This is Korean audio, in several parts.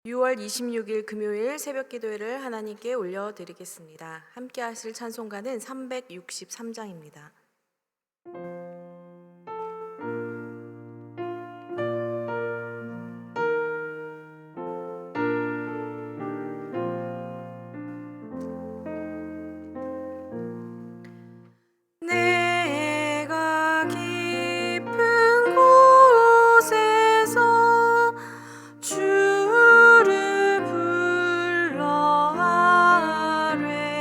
6월 26일 금요일 새벽 기도회를 하나님께 올려드리겠습니다. 함께 하실 찬송가는 363장입니다. 내가 깊은 곳에서 주를 불러 아뢰니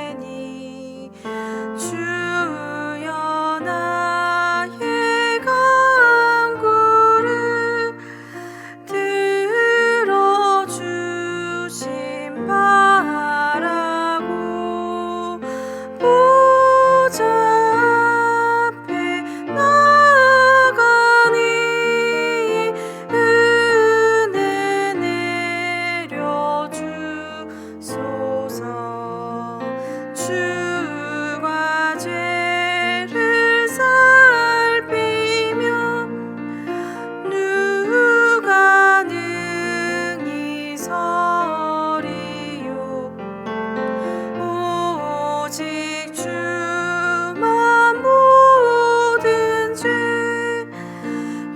주여 나의 간구를 들어주심 바라고 보좌 앞에 나가니 은혜 내려주소서. 주가 죄를 살피며 누가 능히 서리요. 오직 주만 모든 죄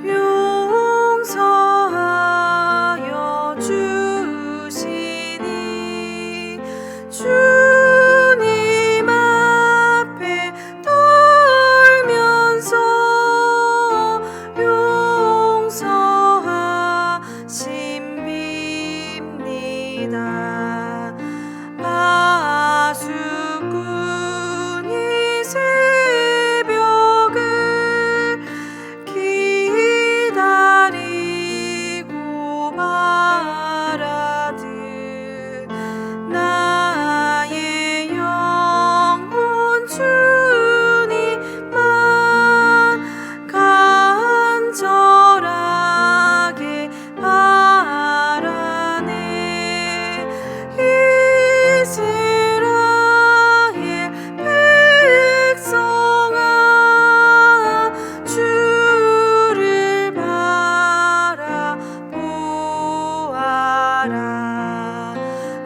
용서하여 주시니 주님 앞에 떨면서 용서하심 빕니다. 파수꾼이 새벽을 기다리고 바라듯 나의 영혼 주님만 간절하게 바라네. 이스라엘 백성아 주를 바라보아라.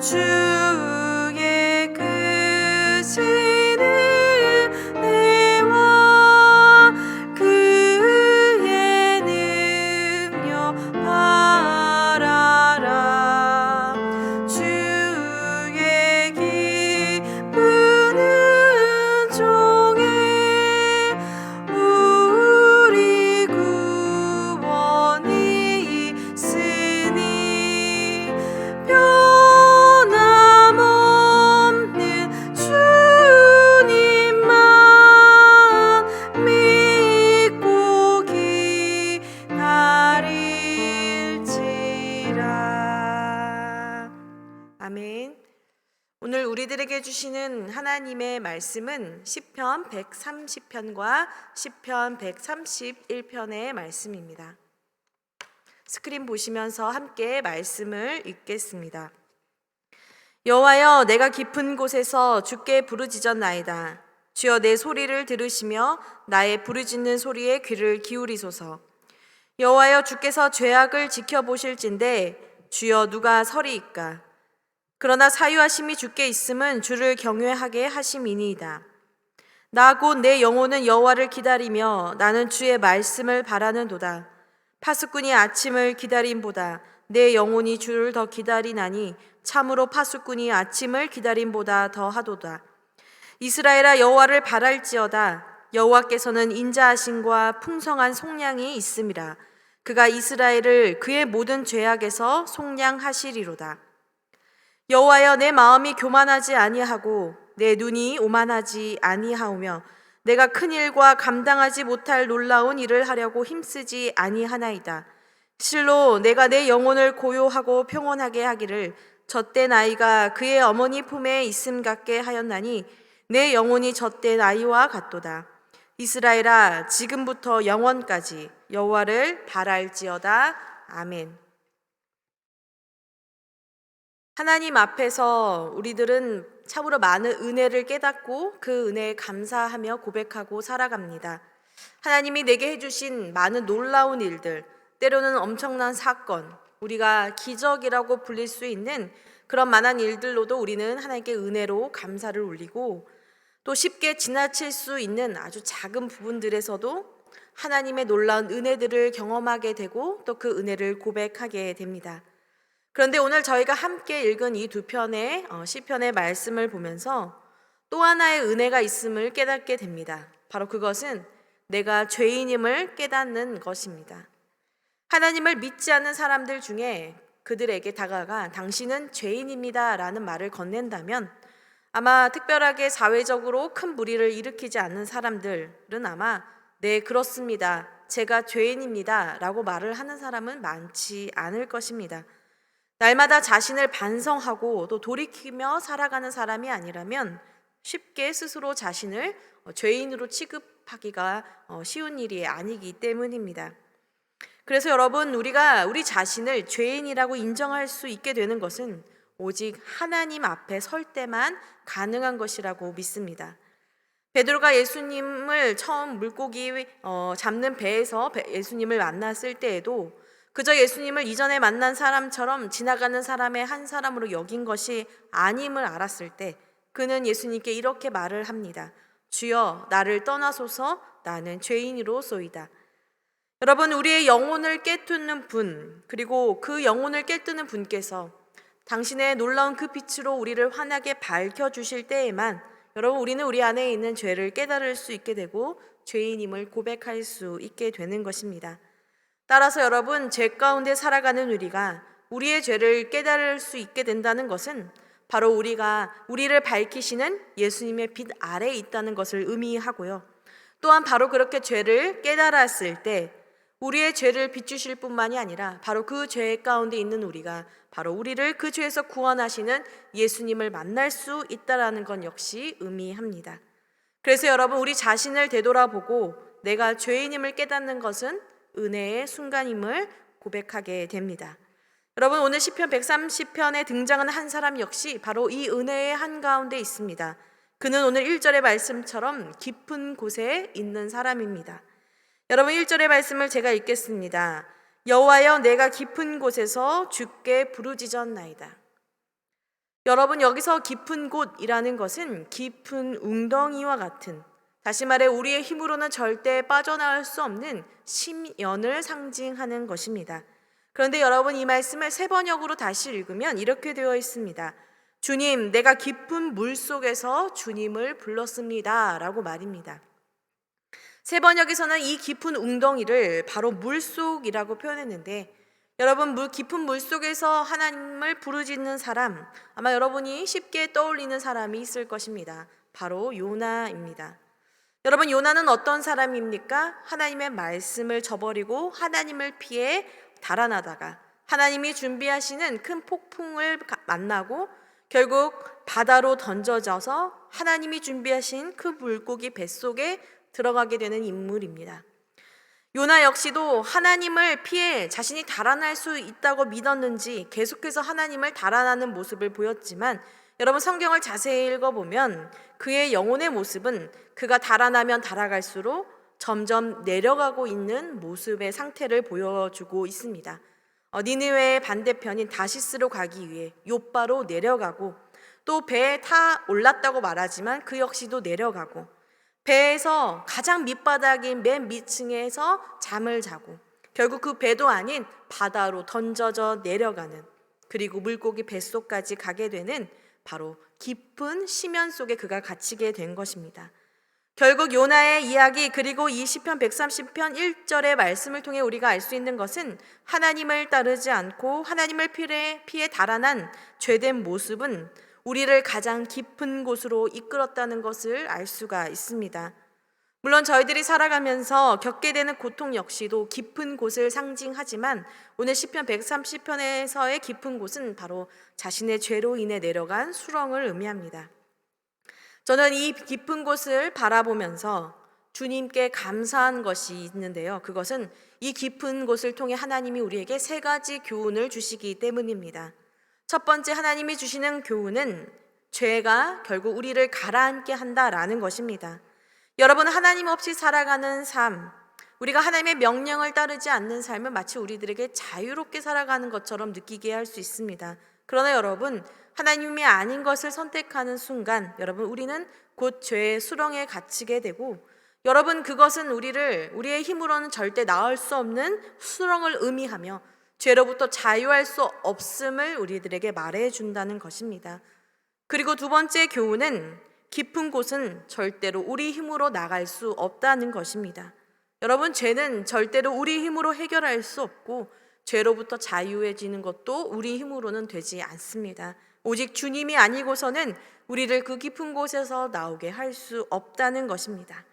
주의 크신 은혜와 그의 능력 바라라. 주의 기쁜 은총에 우리 구원이 있으니 변함없는 주님만 믿고 기다릴지라. 아멘. 오늘 우리들에게 주시는 하나님의 말씀은 시편 130편과 시편 131편의 말씀입니다. 스크린 보시면서 함께 말씀을 읽겠습니다. 여호와여, 내가 깊은 곳에서 주께 부르짖었나이다. 주여, 내 소리를 들으시며 나의 부르짖는 소리에 귀를 기울이소서. 여호와여, 주께서 죄악을 지켜보실진데 주여 누가 서리이까? 그러나 사유하심이 주께 있음은 주를 경외하게 하심이니이다. 나 곧 내 영혼은 여호와를 기다리며 나는 주의 말씀을 바라는도다. 파수꾼이 아침을 기다림보다 내 영혼이 주를 더 기다리나니 참으로 파수꾼이 아침을 기다림보다 더하도다. 이스라엘아, 여호와를 바랄지어다. 여호와께서는 인자하심과 풍성한 속량이 있음이라. 그가 이스라엘을 그의 모든 죄악에서 속량하시리로다. 여호와여, 내 마음이 교만하지 아니하고 내 눈이 오만하지 아니하오며 내가 큰 일과 감당하지 못할 놀라운 일을 하려고 힘쓰지 아니하나이다. 실로 내가 내 영혼을 고요하고 평온하게 하기를 젖된 아이가 그의 어머니 품에 있음 같게 하였나니 내 영혼이 젖된 아이와 같도다. 이스라엘아, 지금부터 영원까지 여호와를 바랄지어다. 아멘. 하나님 앞에서 우리들은 참으로 많은 은혜를 깨닫고 그 은혜에 감사하며 고백하고 살아갑니다. 하나님이 내게 해주신 많은 놀라운 일들, 때로는 엄청난 사건, 우리가 기적이라고 불릴 수 있는 그런 만한 일들로도 우리는 하나님께 은혜로 감사를 올리고, 또 쉽게 지나칠 수 있는 아주 작은 부분들에서도 하나님의 놀라운 은혜들을 경험하게 되고 또 그 은혜를 고백하게 됩니다. 그런데 오늘 저희가 함께 읽은 이 두 편의 시편의 말씀을 보면서 또 하나의 은혜가 있음을 깨닫게 됩니다. 바로 그것은 내가 죄인임을 깨닫는 것입니다. 하나님을 믿지 않는 사람들 중에 그들에게 다가가 당신은 죄인입니다 라는 말을 건넨다면 아마 특별하게 사회적으로 큰 무리를 일으키지 않는 사람들은 아마 네, 그렇습니다, 제가 죄인입니다 라고 말을 하는 사람은 많지 않을 것입니다. 날마다 자신을 반성하고 또 돌이키며 살아가는 사람이 아니라면 쉽게 스스로 자신을 죄인으로 취급하기가 쉬운 일이 아니기 때문입니다. 그래서 여러분, 우리가 우리 자신을 죄인이라고 인정할 수 있게 되는 것은 오직 하나님 앞에 설 때만 가능한 것이라고 믿습니다. 베드로가 예수님을 처음 물고기 잡는 배에서 예수님을 만났을 때에도 그저 예수님을 이전에 만난 사람처럼 지나가는 사람의 한 사람으로 여긴 것이 아님을 알았을 때 그는 예수님께 이렇게 말을 합니다. 주여, 나를 떠나소서, 나는 죄인이로소이다. 여러분, 우리의 영혼을 깨뜨는 분, 그리고 그 영혼을 깨뜨는 분께서 당신의 놀라운 그 빛으로 우리를 환하게 밝혀주실 때에만 여러분, 우리는 우리 안에 있는 죄를 깨달을 수 있게 되고 죄인임을 고백할 수 있게 되는 것입니다. 따라서 여러분, 죄 가운데 살아가는 우리가 우리의 죄를 깨달을 수 있게 된다는 것은 바로 우리가 우리를 밝히시는 예수님의 빛 아래에 있다는 것을 의미하고요. 또한 바로 그렇게 죄를 깨달았을 때 우리의 죄를 비추실 뿐만이 아니라 바로 그 죄 가운데 있는 우리가 바로 우리를 그 죄에서 구원하시는 예수님을 만날 수 있다라는 건 역시 의미합니다. 그래서 여러분, 우리 자신을 되돌아보고 내가 죄인임을 깨닫는 것은 은혜의 순간임을 고백하게 됩니다. 여러분, 오늘 시편 130편에 등장하는 한 사람 역시 바로 이 은혜의 한가운데 있습니다. 그는 오늘 1절의 말씀처럼 깊은 곳에 있는 사람입니다. 여러분, 1절의 말씀을 제가 읽겠습니다. 여호와여, 내가 깊은 곳에서 주께 부르짖었나이다. 여러분, 여기서 깊은 곳이라는 것은 깊은 웅덩이와 같은, 다시 말해 우리의 힘으로는 절대 빠져나올 수 없는 심연을 상징하는 것입니다. 그런데 여러분, 이 말씀을 세 번역으로 다시 읽으면 이렇게 되어 있습니다. 주님, 내가 깊은 물 속에서 주님을 불렀습니다 라고 말입니다. 세 번역에서는 이 깊은 웅덩이를 바로 물속이라고 표현했는데, 여러분, 깊은 물 속에서 하나님을 부르짖는 사람, 아마 여러분이 쉽게 떠올리는 사람이 있을 것입니다. 바로 요나입니다. 여러분, 요나는 어떤 사람입니까? 하나님의 말씀을 저버리고 하나님을 피해 달아나다가 하나님이 준비하시는 큰 폭풍을 만나고 결국 바다로 던져져서 하나님이 준비하신 그 물고기 뱃속에 들어가게 되는 인물입니다. 요나 역시도 하나님을 피해 자신이 달아날 수 있다고 믿었는지 계속해서 하나님을 달아나는 모습을 보였지만, 여러분, 성경을 자세히 읽어보면 그의 영혼의 모습은 그가 달아나면 달아갈수록 점점 내려가고 있는 모습의 상태를 보여주고 있습니다. 니느웨의 반대편인 다시스로 가기 위해 욥바로 내려가고, 또 배에 타 올랐다고 말하지만 그 역시도 내려가고, 배에서 가장 밑바닥인 맨 밑층에서 잠을 자고 결국 그 배도 아닌 바다로 던져져 내려가는, 그리고 물고기 뱃속까지 가게 되는 바로 깊은 심연 속에 그가 갇히게 된 것입니다. 결국 요나의 이야기, 그리고 이 시편 130편 1절의 말씀을 통해 우리가 알 수 있는 것은 하나님을 따르지 않고 하나님을 피해 달아난 죄된 모습은 우리를 가장 깊은 곳으로 이끌었다는 것을 알 수가 있습니다. 물론 저희들이 살아가면서 겪게 되는 고통 역시도 깊은 곳을 상징하지만 오늘 시편 130편에서의 깊은 곳은 바로 자신의 죄로 인해 내려간 수렁을 의미합니다. 저는 이 깊은 곳을 바라보면서 주님께 감사한 것이 있는데요. 그것은 이 깊은 곳을 통해 하나님이 우리에게 세 가지 교훈을 주시기 때문입니다. 첫 번째, 하나님이 주시는 교훈은 죄가 결국 우리를 가라앉게 한다라는 것입니다. 여러분, 하나님 없이 살아가는 삶, 우리가 하나님의 명령을 따르지 않는 삶은 마치 우리들에게 자유롭게 살아가는 것처럼 느끼게 할 수 있습니다. 그러나 여러분, 하나님이 아닌 것을 선택하는 순간 여러분 우리는 곧 죄의 수렁에 갇히게 되고, 여러분 그것은 우리의 힘으로는 절대 나을 수 없는 수렁을 의미하며 죄로부터 자유할 수 없음을 우리들에게 말해준다는 것입니다. 그리고 두 번째 교훈은 깊은 곳은 절대로 우리 힘으로 나갈 수 없다는 것입니다. 여러분, 죄는 절대로 우리 힘으로 해결할 수 없고 죄로부터 자유해지는 것도 우리 힘으로는 되지 않습니다. 오직 주님이 아니고서는 우리를 그 깊은 곳에서 나오게 할 수 없다는 것입니다.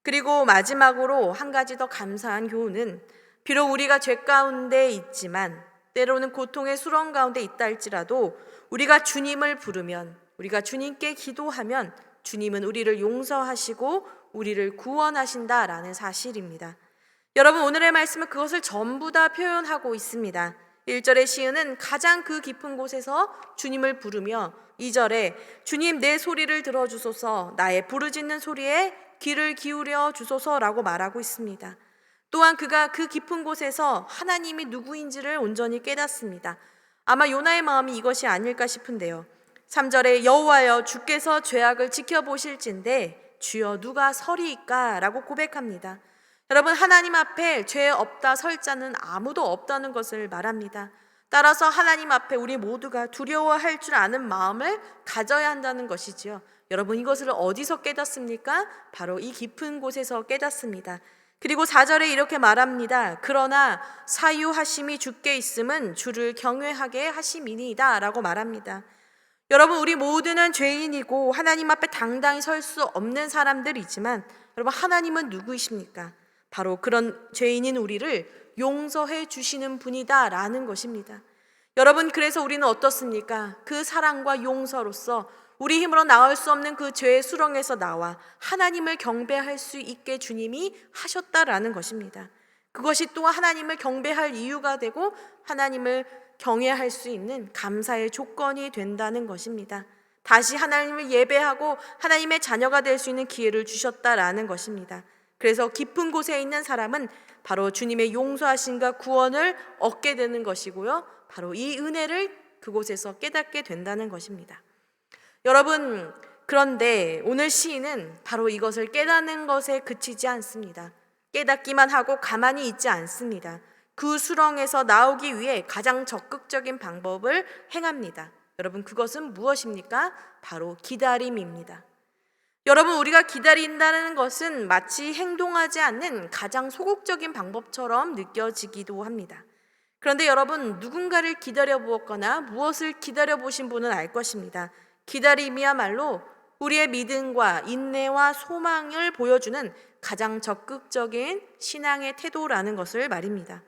그리고 마지막으로 한 가지 더 감사한 교훈은, 비록 우리가 죄 가운데 있지만 때로는 고통의 수렁 가운데 있다 할지라도 우리가 주님을 부르면, 우리가 주님께 기도하면 주님은 우리를 용서하시고 우리를 구원하신다라는 사실입니다. 여러분, 오늘의 말씀은 그것을 전부 다 표현하고 있습니다. 1절의 시인은 가장 그 깊은 곳에서 주님을 부르며 2절에 주님 내 소리를 들어주소서, 나의 부르짖는 소리에 귀를 기울여 주소서라고 말하고 있습니다. 또한 그가 그 깊은 곳에서 하나님이 누구인지를 온전히 깨닫습니다. 아마 요나의 마음이 이것이 아닐까 싶은데요. 3절에 여호와여 주께서 죄악을 지켜보실진데 주여 누가 서리이까 라고 고백합니다. 여러분, 하나님 앞에 죄 없다 설 자는 아무도 없다는 것을 말합니다. 따라서 하나님 앞에 우리 모두가 두려워할 줄 아는 마음을 가져야 한다는 것이지요. 여러분, 이것을 어디서 깨닫습니까? 바로 이 깊은 곳에서 깨닫습니다. 그리고 4절에 이렇게 말합니다. 그러나 사유하심이 주께 있음은 주를 경외하게 하심이니이다 라고 말합니다. 여러분, 우리 모두는 죄인이고 하나님 앞에 당당히 설 수 없는 사람들이지만 여러분, 하나님은 누구이십니까? 바로 그런 죄인인 우리를 용서해 주시는 분이다 라는 것입니다. 여러분, 그래서 우리는 어떻습니까? 그 사랑과 용서로서 우리 힘으로 나올 수 없는 그 죄의 수렁에서 나와 하나님을 경배할 수 있게 주님이 하셨다라는 것입니다. 그것이 또한 하나님을 경배할 이유가 되고 하나님을 경외할 수 있는 감사의 조건이 된다는 것입니다. 다시 하나님을 예배하고 하나님의 자녀가 될 수 있는 기회를 주셨다라는 것입니다. 그래서 깊은 곳에 있는 사람은 바로 주님의 용서하심과 구원을 얻게 되는 것이고요, 바로 이 은혜를 그곳에서 깨닫게 된다는 것입니다. 여러분, 그런데 오늘 시인은 바로 이것을 깨닫는 것에 그치지 않습니다. 깨닫기만 하고 가만히 있지 않습니다. 그 수렁에서 나오기 위해 가장 적극적인 방법을 행합니다. 여러분, 그것은 무엇입니까? 바로 기다림입니다. 여러분, 우리가 기다린다는 것은 마치 행동하지 않는 가장 소극적인 방법처럼 느껴지기도 합니다. 그런데 여러분, 누군가를 기다려 보았거나 무엇을 기다려 보신 분은 알 것입니다. 기다림이야말로 우리의 믿음과 인내와 소망을 보여주는 가장 적극적인 신앙의 태도라는 것을 말입니다.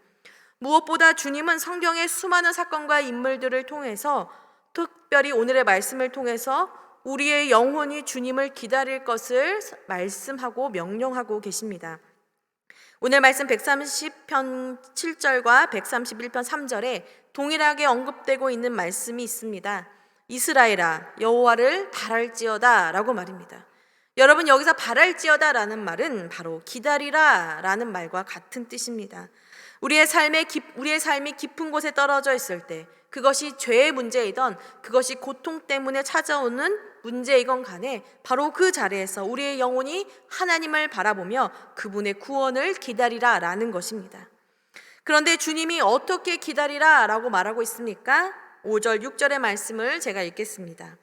무엇보다 주님은 성경의 수많은 사건과 인물들을 통해서, 특별히 오늘의 말씀을 통해서 우리의 영혼이 주님을 기다릴 것을 말씀하고 명령하고 계십니다. 오늘 말씀 130편 7절과 131편 3절에 동일하게 언급되고 있는 말씀이 있습니다. 이스라엘아 여호와를 바랄지어다 라고 말입니다. 여러분, 여기서 바랄지어다라는 말은 바로 기다리라 라는 말과 같은 뜻입니다. 우리의 삶이 깊은 곳에 떨어져 있을 때, 그것이 죄의 문제이던 그것이 고통 때문에 찾아오는 문제이건 간에 바로 그 자리에서 우리의 영혼이 하나님을 바라보며 그분의 구원을 기다리라 라는 것입니다. 그런데 주님이 어떻게 기다리라 라고 말하고 있습니까? 5절 6절의 말씀을 제가 읽겠습니다.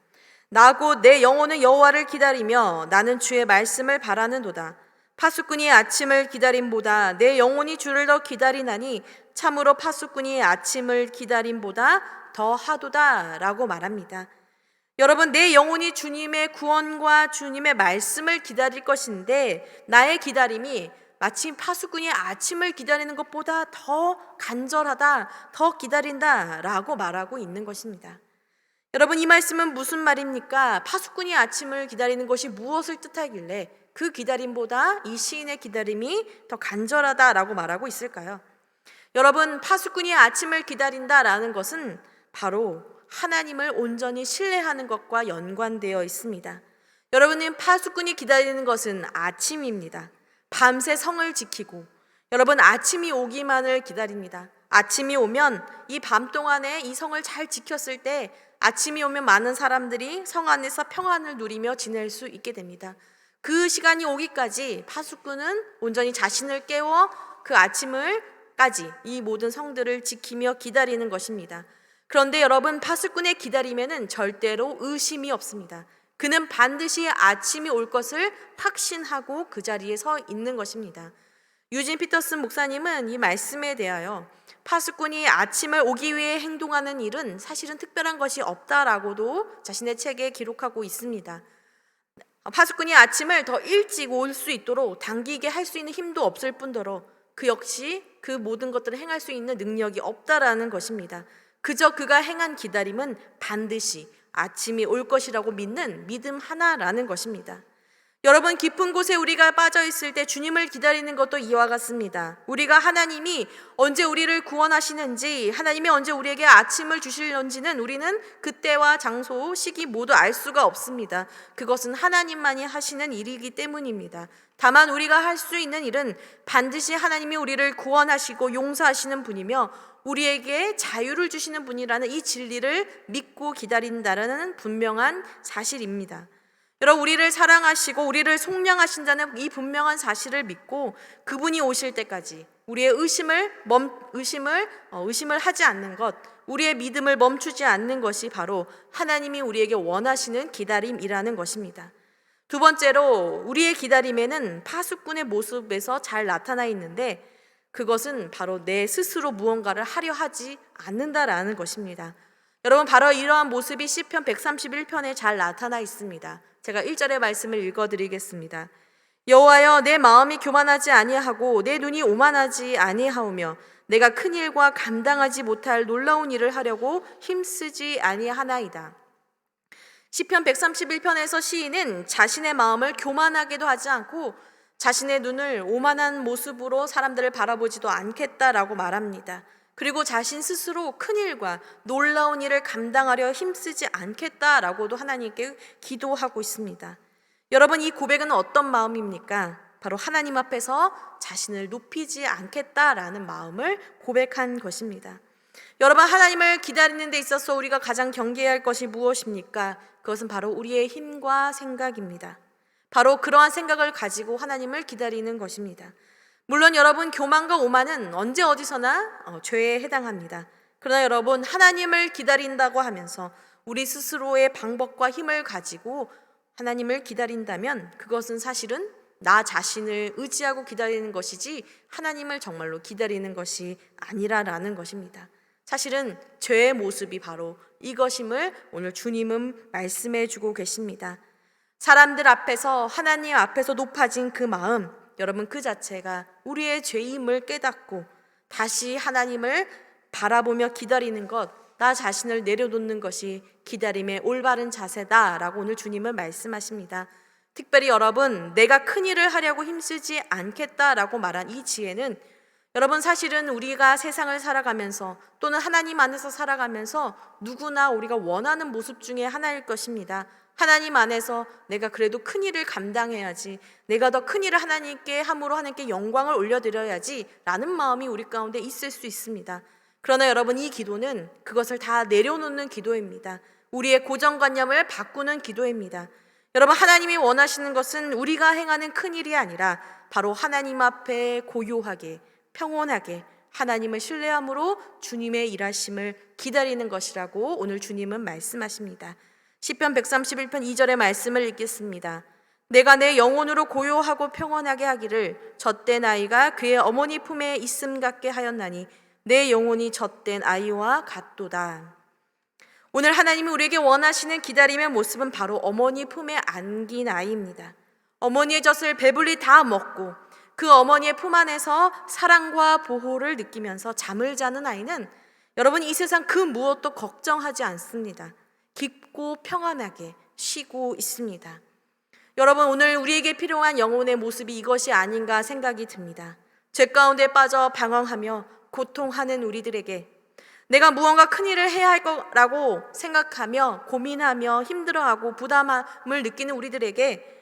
나 곧 내 영혼은 여호와를 기다리며 나는 주의 말씀을 바라는도다. 파수꾼이 아침을 기다림보다 내 영혼이 주를 더 기다리나니 참으로 파수꾼이 아침을 기다림보다 더 하도다 라고 말합니다. 여러분, 내 영혼이 주님의 구원과 주님의 말씀을 기다릴 것인데 나의 기다림이 마치 파수꾼이 아침을 기다리는 것보다 더 간절하다, 더 기다린다 라고 말하고 있는 것입니다. 여러분, 이 말씀은 무슨 말입니까? 파수꾼이 아침을 기다리는 것이 무엇을 뜻하길래 그 기다림보다 이 시인의 기다림이 더 간절하다라고 말하고 있을까요? 여러분, 파수꾼이 아침을 기다린다라는 것은 바로 하나님을 온전히 신뢰하는 것과 연관되어 있습니다. 여러분은 파수꾼이 기다리는 것은 아침입니다. 밤새 성을 지키고 여러분, 아침이 오기만을 기다립니다. 아침이 오면 이 밤 동안에 이 성을 잘 지켰을 때 아침이 오면 많은 사람들이 성 안에서 평안을 누리며 지낼 수 있게 됩니다. 그 시간이 오기까지 파수꾼은 온전히 자신을 깨워 그 아침을까지 이 모든 성들을 지키며 기다리는 것입니다. 그런데 여러분, 파수꾼의 기다림에는 절대로 의심이 없습니다. 그는 반드시 아침이 올 것을 확신하고 그 자리에 서 있는 것입니다. 유진 피터슨 목사님은 이 말씀에 대하여 파수꾼이 아침을 오기 위해 행동하는 일은 사실은 특별한 것이 없다라고도 자신의 책에 기록하고 있습니다. 파수꾼이 아침을 더 일찍 올 수 있도록 당기게 할 수 있는 힘도 없을 뿐더러 그 역시 그 모든 것들을 행할 수 있는 능력이 없다라는 것입니다. 그저 그가 행한 기다림은 반드시 아침이 올 것이라고 믿는 믿음 하나라는 것입니다. 여러분, 깊은 곳에 우리가 빠져 있을 때 주님을 기다리는 것도 이와 같습니다. 우리가 하나님이 언제 우리를 구원하시는지, 하나님이 언제 우리에게 아침을 주실런지는 우리는 그때와 장소, 시기 모두 알 수가 없습니다. 그것은 하나님만이 하시는 일이기 때문입니다. 다만 우리가 할 수 있는 일은 반드시 하나님이 우리를 구원하시고 용서하시는 분이며 우리에게 자유를 주시는 분이라는 이 진리를 믿고 기다린다는 분명한 사실입니다. 여러분, 우리를 사랑하시고 우리를 속량하신다는 이 분명한 사실을 믿고 그분이 오실 때까지 우리의 의심을 하지 않는 것, 우리의 믿음을 멈추지 않는 것이 바로 하나님이 우리에게 원하시는 기다림이라는 것입니다. 두 번째로, 우리의 기다림에는 파수꾼의 모습에서 잘 나타나 있는데 그것은 바로 내 스스로 무언가를 하려 하지 않는다라는 것입니다. 여러분, 바로 이러한 모습이 시편 131편에 잘 나타나 있습니다. 제가 1절의 말씀을 읽어드리겠습니다. 여호와여, 내 마음이 교만하지 아니하고 내 눈이 오만하지 아니하오며 내가 큰 일과 감당하지 못할 놀라운 일을 하려고 힘쓰지 아니하나이다. 시편 131편에서 시인은 자신의 마음을 교만하게도 하지 않고 자신의 눈을 오만한 모습으로 사람들을 바라보지도 않겠다라고 말합니다. 그리고 자신 스스로 큰일과 놀라운 일을 감당하려 힘쓰지 않겠다라고도 하나님께 기도하고 있습니다. 여러분, 이 고백은 어떤 마음입니까? 바로 하나님 앞에서 자신을 높이지 않겠다라는 마음을 고백한 것입니다. 여러분, 하나님을 기다리는 데 있어서 우리가 가장 경계해야 할 것이 무엇입니까? 그것은 바로 우리의 힘과 생각입니다. 바로 그러한 생각을 가지고 하나님을 기다리는 것입니다. 물론 여러분, 교만과 오만은 언제 어디서나 죄에 해당합니다. 그러나 여러분, 하나님을 기다린다고 하면서 우리 스스로의 방법과 힘을 가지고 하나님을 기다린다면 그것은 사실은 나 자신을 의지하고 기다리는 것이지 하나님을 정말로 기다리는 것이 아니라라는 것입니다. 사실은 죄의 모습이 바로 이것임을 오늘 주님은 말씀해 주고 계십니다. 사람들 앞에서, 하나님 앞에서 높아진 그 마음, 여러분, 그 자체가 우리의 죄임을 깨닫고 다시 하나님을 바라보며 기다리는 것, 나 자신을 내려놓는 것이 기다림의 올바른 자세다라고 오늘 주님은 말씀하십니다. 특별히 여러분, 내가 큰 일을 하려고 힘쓰지 않겠다라고 말한 이 지혜는 여러분, 사실은 우리가 세상을 살아가면서 또는 하나님 안에서 살아가면서 누구나 우리가 원하는 모습 중에 하나일 것입니다. 하나님 안에서 내가 그래도 큰 일을 감당해야지, 내가 더 큰 일을 하나님께 함으로 하나님께 영광을 올려드려야지 라는 마음이 우리 가운데 있을 수 있습니다. 그러나 여러분, 이 기도는 그것을 다 내려놓는 기도입니다. 우리의 고정관념을 바꾸는 기도입니다. 여러분, 하나님이 원하시는 것은 우리가 행하는 큰 일이 아니라 바로 하나님 앞에 고요하게 평온하게 하나님을 신뢰함으로 주님의 일하심을 기다리는 것이라고 오늘 주님은 말씀하십니다. 시편 131편 2절의 말씀을 읽겠습니다. 내가 내 영혼으로 고요하고 평온하게 하기를 젖된 아이가 그의 어머니 품에 있음 같게 하였나니 내 영혼이 젖된 아이와 같도다. 오늘 하나님이 우리에게 원하시는 기다림의 모습은 바로 어머니 품에 안긴 아이입니다. 어머니의 젖을 배불리 다 먹고 그 어머니의 품 안에서 사랑과 보호를 느끼면서 잠을 자는 아이는 여러분, 이 세상 그 무엇도 걱정하지 않습니다. 깊고 평안하게 쉬고 있습니다. 여러분, 오늘 우리에게 필요한 영혼의 모습이 이것이 아닌가 생각이 듭니다. 죄 가운데 빠져 방황하며 고통하는 우리들에게, 내가 무언가 큰일을 해야 할 거라고 생각하며 고민하며 힘들어하고 부담함을 느끼는 우리들에게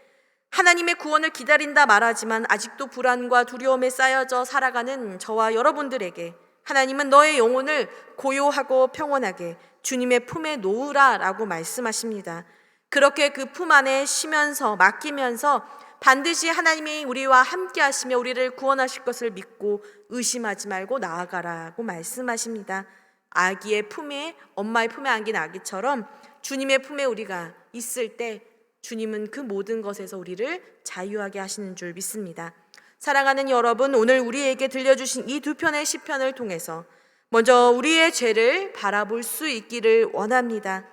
하나님의 구원을 기다린다 말하지만 아직도 불안과 두려움에 쌓여져 살아가는 저와 여러분들에게 하나님은 너의 영혼을 고요하고 평온하게 주님의 품에 놓으라 라고 말씀하십니다. 그렇게 그 품 안에 쉬면서 맡기면서 반드시 하나님이 우리와 함께 하시며 우리를 구원하실 것을 믿고 의심하지 말고 나아가라고 말씀하십니다. 아기의 품에, 엄마의 품에 안긴 아기처럼 주님의 품에 우리가 있을 때 주님은 그 모든 것에서 우리를 자유하게 하시는 줄 믿습니다. 사랑하는 여러분, 오늘 우리에게 들려주신 이 두 편의 시편을 통해서 먼저 우리의 죄를 바라볼 수 있기를 원합니다.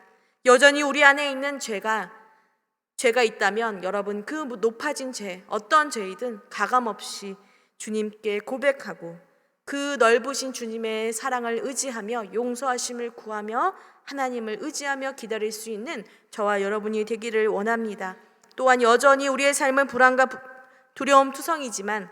여전히 우리 안에 있는 죄가 있다면 여러분 그 높아진 죄, 어떤 죄이든 가감없이 주님께 고백하고 그 넓으신 주님의 사랑을 의지하며 용서하심을 구하며 하나님을 의지하며 기다릴 수 있는 저와 여러분이 되기를 원합니다. 또한 여전히 우리의 삶은 불안과 두려움 투성이지만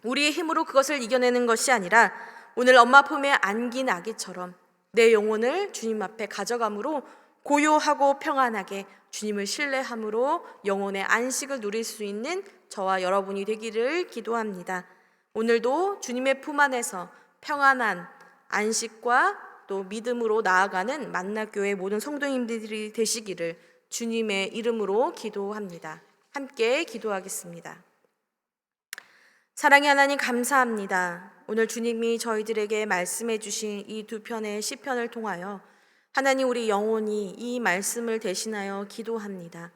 우리의 힘으로 그것을 이겨내는 것이 아니라 오늘 엄마 품에 안긴 아기처럼 내 영혼을 주님 앞에 가져감으로 고요하고 평안하게 주님을 신뢰함으로 영혼의 안식을 누릴 수 있는 저와 여러분이 되기를 기도합니다. 오늘도 주님의 품 안에서 평안한 안식과 또 믿음으로 나아가는 만나교회 모든 성도님들이 되시기를 주님의 이름으로 기도합니다. 함께 기도하겠습니다. 사랑의 하나님, 감사합니다. 오늘 주님이 저희들에게 말씀해 주신 이 두 편의 시편을 통하여 하나님, 우리 영혼이 이 말씀을 대신하여 기도합니다.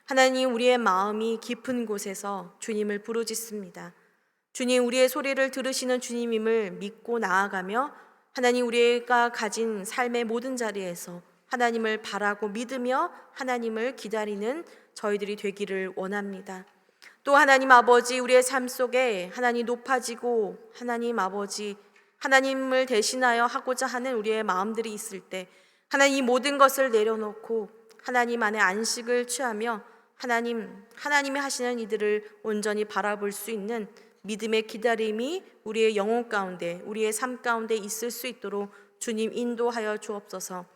하나님, 우리의 마음이 깊은 곳에서 주님을 부르짖습니다. 주님, 우리의 소리를 들으시는 주님임을 믿고 나아가며 하나님, 우리가 가진 삶의 모든 자리에서 하나님을 바라고 믿으며 하나님을 기다리는 저희들이 되기를 원합니다. 또 하나님 아버지, 우리의 삶 속에 하나님 높아지고 하나님 아버지, 하나님을 대신하여 하고자 하는 우리의 마음들이 있을 때 하나님 이 모든 것을 내려놓고 하나님 안에 안식을 취하며 하나님이 하시는 이들을 온전히 바라볼 수 있는 믿음의 기다림이 우리의 영혼 가운데, 우리의 삶 가운데 있을 수 있도록 주님 인도하여 주옵소서.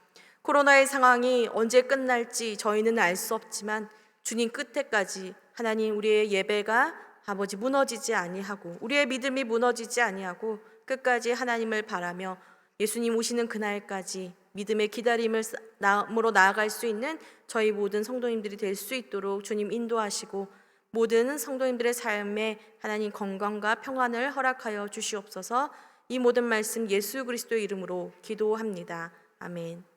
코로나의 상황이 언제 끝날지 저희는 알 수 없지만 주님 끝에까지 하나님, 우리의 예배가 아버지 무너지지 아니하고 우리의 믿음이 무너지지 아니하고 끝까지 하나님을 바라며 예수님 오시는 그날까지 믿음의 기다림으로 나아갈 수 있는 저희 모든 성도님들이 될 수 있도록 주님 인도하시고 모든 성도님들의 삶에 하나님 건강과 평안을 허락하여 주시옵소서. 이 모든 말씀 예수 그리스도의 이름으로 기도합니다. 아멘.